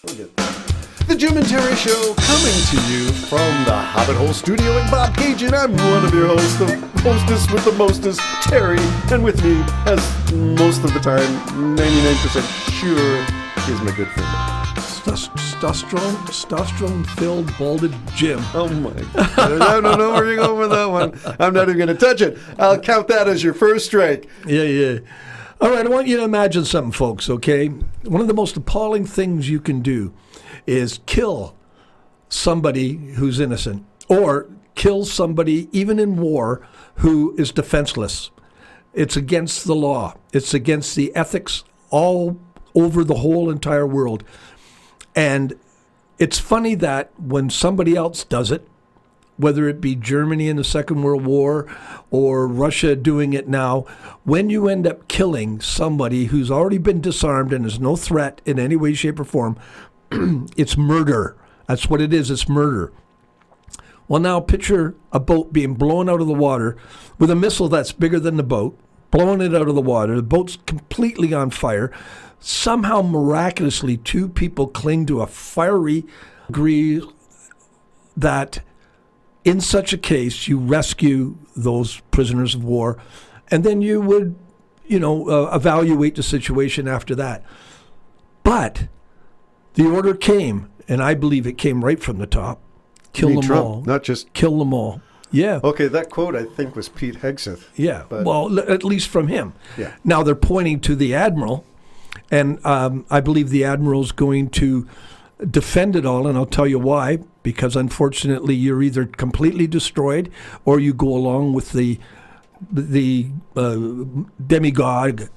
The Jim and Terry Show, coming to you from the Hobbit Hole Studio in Bob Cajun. I'm one of your hosts, the hostess with the mostest, Terry, and with me, as most of the time, 99% sure, is my good friend. Testosterone-filled, balded Jim. Oh my God. I don't know where you're going with that one. I'm not even going to touch it. I'll count that as your first strike. Yeah. All right, I want you to imagine something, folks, okay? One of the most appalling things you can do is kill somebody who's innocent, or kill somebody, even in war, who is defenseless. It's against the law. It's against the ethics all over the whole entire world. And it's funny that when somebody else does it, whether it be Germany in the Second World War or Russia doing it now, when you end up killing somebody who's already been disarmed and is no threat in any way, shape, or form, it's murder. That's what it is. It's murder. Well, now picture a boat being blown out of the water with a missile that's bigger than the boat, blowing it out of the water. The boat's completely on fire. Somehow, miraculously, two people cling to a fiery agree that in such a case, you rescue those prisoners of war, and then you would, evaluate the situation after that. But the order came, and I believe it came right from the top. Kill them Trump, all. not just kill them all. Yeah. Okay, that quote I think was Pete Hegseth. Yeah. Well, at least from him. Yeah. Now they're pointing to the admiral, and I believe the admiral's going to defend it all, and I'll tell you why. Because unfortunately, you're either completely destroyed, or you go along with the demigod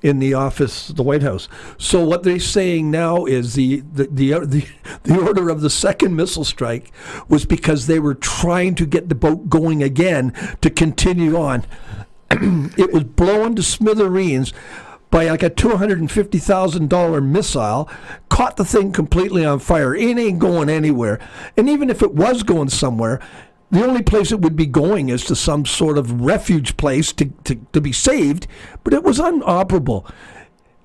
in the office, the White House. So what they're saying now is the order of the second missile strike was because they were trying to get the boat going again to continue on. It was blown to smithereens by like a $250,000 missile, caught the thing completely on fire. It ain't going anywhere. And even if it was going somewhere, the only place it would be going is to some sort of refuge place to be saved, but it was inoperable.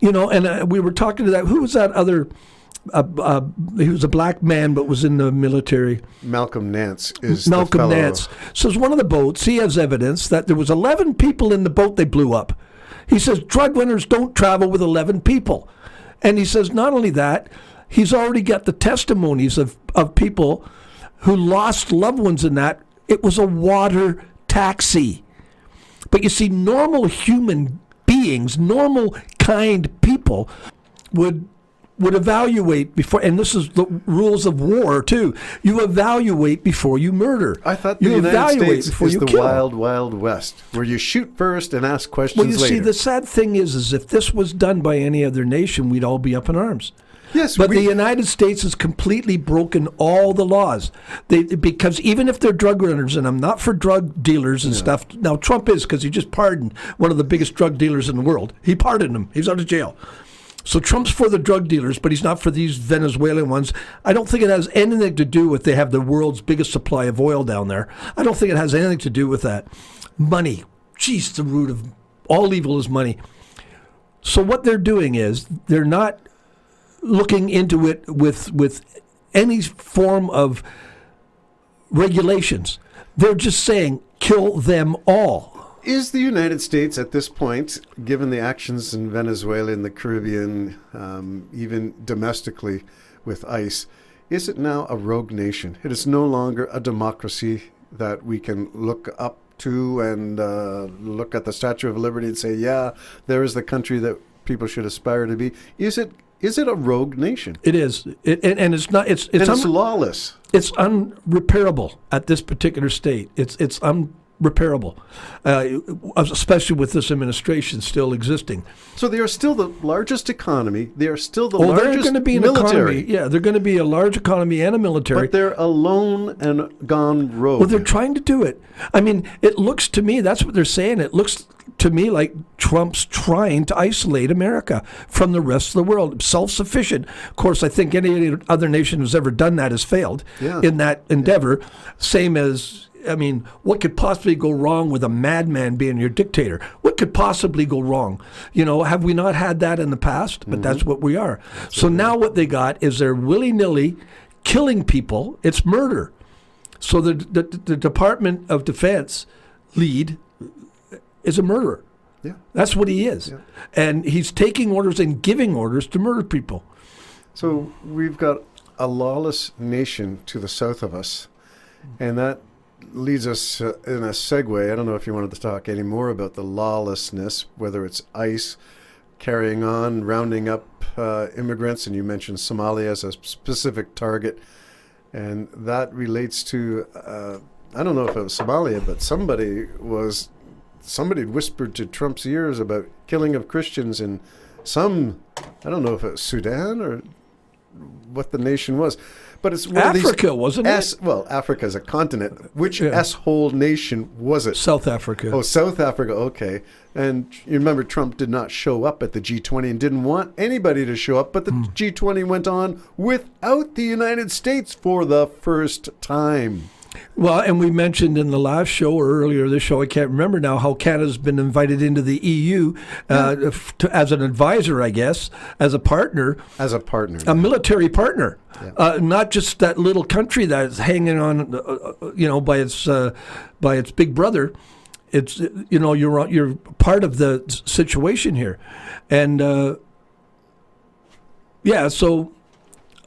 And we were talking to that, who was that other, he was a black man but was in the military. Malcolm Nance is Malcolm the fellow. Nance. So it's one of the boats, he has evidence that there was 11 people in the boat they blew up. He says drug runners don't travel with 11 people. And he says not only that, he's already got the testimonies of people who lost loved ones in that. It was a water taxi. But you see, normal human beings, normal kind people would evaluate before, and this is the rules of war too. You evaluate before you murder. I thought the United States is the kill. wild, wild west, where you shoot first and ask questions later. Well, you see, the sad thing is if this was done by any other nation, we'd all be up in arms. Yes, but the United States has completely broken all the laws. Because even if they're drug runners, and I'm not for drug dealers and stuff. Now, Trump is, because he just pardoned one of the biggest drug dealers in the world. He pardoned him. He's out of jail. So Trump's for the drug dealers, but he's not for these Venezuelan ones. I don't think it has anything to do with they have the world's biggest supply of oil down there. I don't think it has anything to do with that. Money. Jeez, the root of all evil is money. So what they're doing is they're not looking into it with any form of regulations. They're just saying, kill them all. Is the United States at this point, given the actions in Venezuela, in the Caribbean, even domestically with ICE, is it now a rogue nation? It is no longer a democracy that we can look up to and look at the Statue of Liberty and say, yeah, there is the country that people should aspire to be. Is it a rogue nation? It is. And it's not. It's lawless. It's unrepairable at this particular state. It's unrepairable, especially with this administration still existing. So they are still the largest economy. They are still the largest they're going to be an military. Economy. Yeah, they're going to be a large economy and a military. But they're alone and gone rogue. Well, they're trying to do it. I mean, it looks to me, that's what they're saying. It looks to me like Trump's trying to isolate America from the rest of the world. Self-sufficient. Of course, I think any other nation who's ever done that has failed in that endeavor. Same as I mean, what could possibly go wrong with a madman being your dictator? What could possibly go wrong? You know, have we not had that in the past? But that's what we are. So now what they got is they're willy-nilly killing people. It's murder. So the Department of Defense lead is a murderer. Yeah. That's what he is. Yeah. And he's taking orders and giving orders to murder people. So we've got a lawless nation to the south of us, and that leads us in a segue. I don't know if you wanted to talk any more about the lawlessness, whether it's ICE carrying on, rounding up immigrants, and you mentioned Somalia as a specific target, and that relates to, I don't know if it was Somalia, but somebody whispered to Trump's ears about killing of Christians in some, I don't know if it was Sudan or what the nation was, but it's one Africa, of these wasn't it? Well, Africa is a continent. Which S-hole nation was it? South Africa. Oh, South Africa. Okay. And you remember Trump did not show up at the G20 and didn't want anybody to show up, but the G20 went on without the United States for the first time. Well, and we mentioned in the last show or earlier this show, I can't remember now, how Canada's been invited into the EU as an advisor, I guess, as a partner. As a partner. A military partner. Yeah. Not just that little country that's hanging on, by its big brother. It's, you're part of the situation here. And, so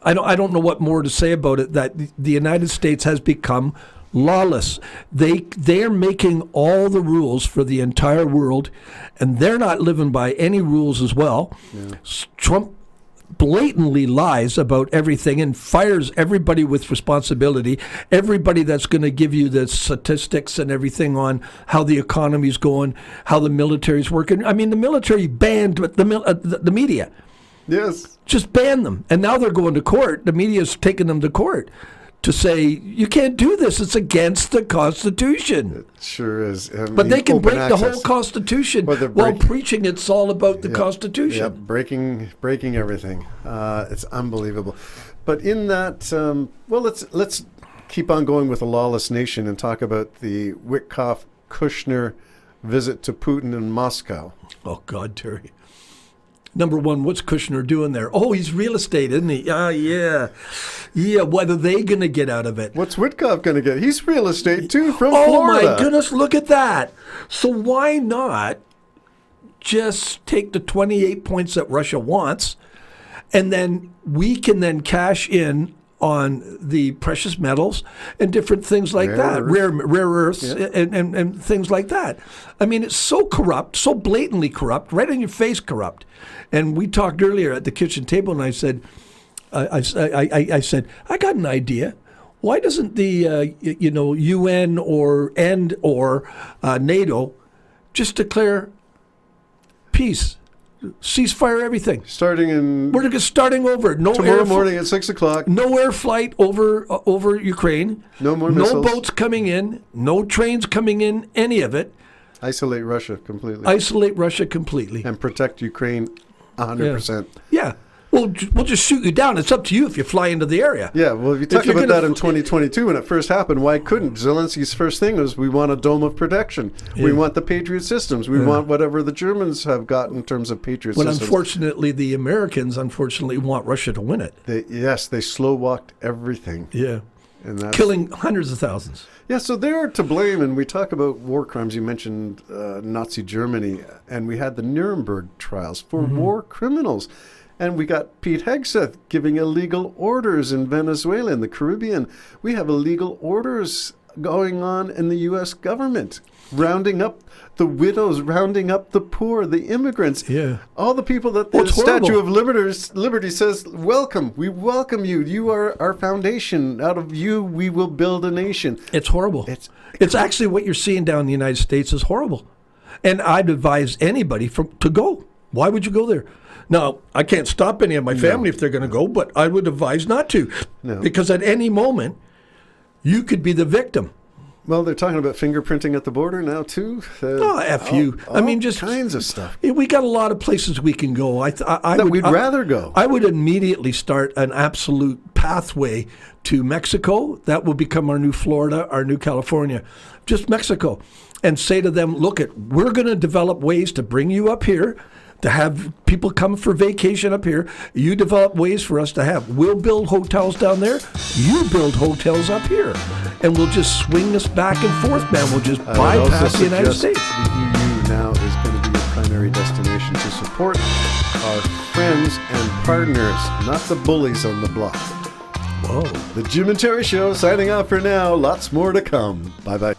I don't know what more to say about it, that the United States has become lawless. They are making all the rules for the entire world, and they're not living by any rules as well. Yeah. Trump blatantly lies about everything and fires everybody with responsibility, everybody that's going to give you the statistics and everything on how the economy's going, how the military's working. I mean, the military banned the media. Yes. Just ban them. And now they're going to court. The media's taking them to court to say, you can't do this. It's against the Constitution. It sure is. But they can break the whole Constitution while preaching it's all about the Constitution. Yeah, breaking everything. It's unbelievable. But in that, let's keep on going with the lawless nation and talk about the Witkoff-Kushner visit to Putin in Moscow. Oh, God, Terry. Number one, what's Kushner doing there? Oh, he's real estate, isn't he? Yeah. What are they going to get out of it? What's Witkoff going to get? He's real estate, too, from Florida. Oh, my goodness, look at that. So why not just take the 28 points that Russia wants, and then we can then cash in on the precious metals and different things like that, rare earths and things like that. I mean, it's so corrupt, so blatantly corrupt, right in your face corrupt. And we talked earlier at the kitchen table, and I said, I said, I got an idea. Why doesn't the UN or NATO just declare peace? Ceasefire everything. We're starting over. Tomorrow morning at 6:00. No air flight over Ukraine. No more missiles. No boats coming in. No trains coming in. Any of it. Isolate Russia completely. And protect Ukraine 100%. Yeah. We'll just shoot you down. It's up to you if you fly into the area. Yeah, well, if you talk about that in 2022 when it first happened, why couldn't? Zelensky's first thing was, we want a dome of protection. Yeah. We want the Patriot systems. We want whatever the Germans have got in terms of Patriot systems. But unfortunately, the Americans, want Russia to win it. They slow-walked everything. Yeah. And that's killing hundreds of thousands. Yeah, so they're to blame, and we talk about war crimes. You mentioned Nazi Germany, and we had the Nuremberg trials for war criminals. And we got Pete Hegseth giving illegal orders in Venezuela, in the Caribbean. We have illegal orders going on in the U.S. government, rounding up the widows, rounding up the poor, the immigrants, all the people that the Statue of Liberty says, welcome, we welcome you. You are our foundation. Out of you, we will build a nation. It's horrible. It's actually what you're seeing down in the United States is horrible. And I'd advise anybody to go. Why would you go there? Now, I can't stop any of my family if they're going to go, but I would advise not to. No. Because at any moment, you could be the victim. Well, they're talking about fingerprinting at the border now, too. F you. I mean, just kinds of stuff. We got a lot of places we can go. We'd rather go. I would immediately start an absolute pathway to Mexico. That will become our new Florida, our new California, just Mexico. And say to them, look, we're going to develop ways to bring you up here, to have people come for vacation up here. You develop ways for us to have. We'll build hotels down there. You build hotels up here. And we'll just swing this back and forth, man. We'll just bypass the United States. The EU now is going to be a primary destination to support our friends and partners, not the bullies on the block. Whoa. The Jim and Terry Show signing off for now. Lots more to come. Bye-bye.